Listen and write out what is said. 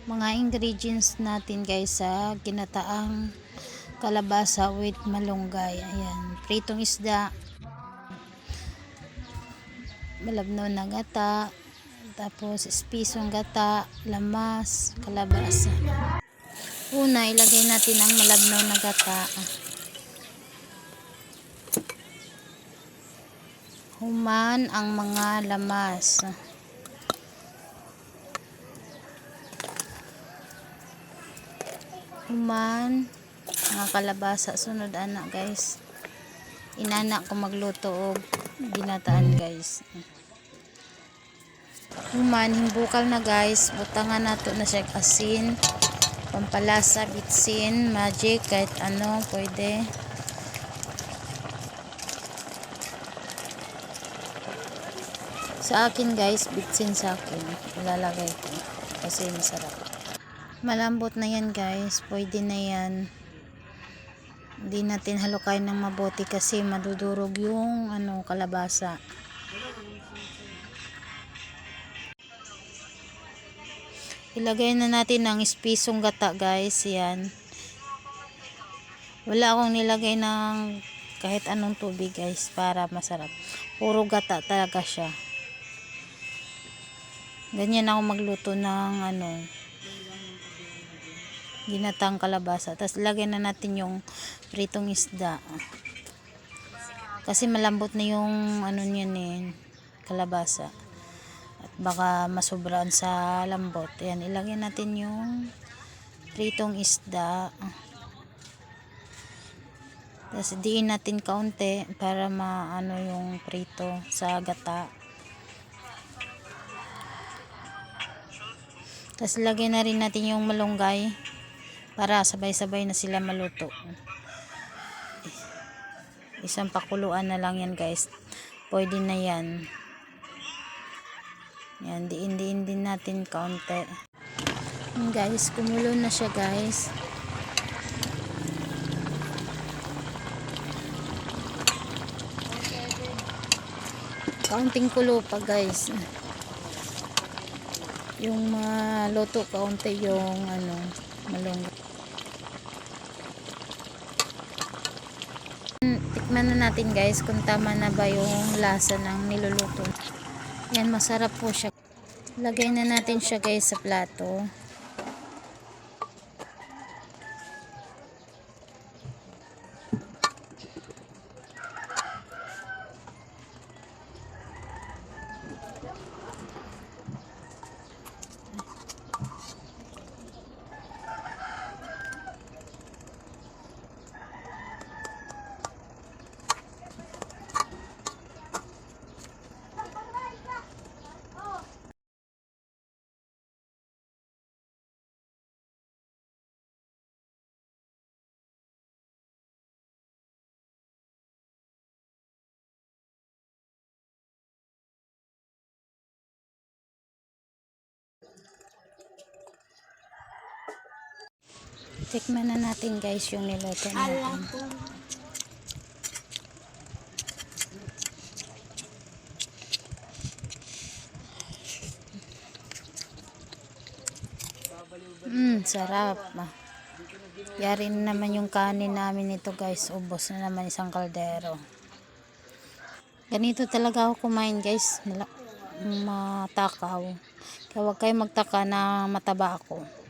Mga ingredients natin guys sa ginataang kalabasa with malunggay. Ayan, pritong isda, malabnaw na gata, tapos espisong gata, lamas, kalabasa. Una, ilagay natin ang malabnaw na gata. Human ang mga lamas. Human mga kalabasa. Sunod anak guys, inana ko magluto og ginataan guys. Human himbukal na guys, butangan nato na siya asin, pampalasa, bitsin, magic, kahit ano pwede. Sa akin guys, bitsin sa akin ilalagay ko kasi masarap. Malambot na yan guys, pwede na yan. Hindi natin halukayin ng mabuti kasi madudurog yung kalabasa. Ilagay na natin ang espisong gata guys. Yan, wala akong nilagay ng kahit anong tubig guys para masarap, puro gata talaga siya. Ganyan ako magluto ng ginatang kalabasa. Tapos lagyan na natin yung pritong isda kasi malambot na yung niyan kalabasa at baka masubraan sa lambot. Ayan, ilagyan natin yung pritong isda, tapos diin natin kaunti para yung prito sa gata. Tapos lagyan na rin natin yung malunggay para sabay-sabay na sila maluto. Isang pakuluan na lang yan guys, pwede na yan. Yan, diin din natin kaunti. Yan guys, kumulo na siya guys. Kaunting kulo pa guys, yung maluto kaunti yung malunggay. Tikman na natin guys kung tama na ba yung lasa ng niluluto. Yan, masarap po siya. Lagay na natin siya guys sa plato. Tikman na natin guys yung niluto natin. Sarap. Yari na naman yung kanin namin ito guys, ubos na naman isang kaldero. Ganito talaga ako kumain guys, matakaw. Kaya huwag kayo magtaka na mataba ako.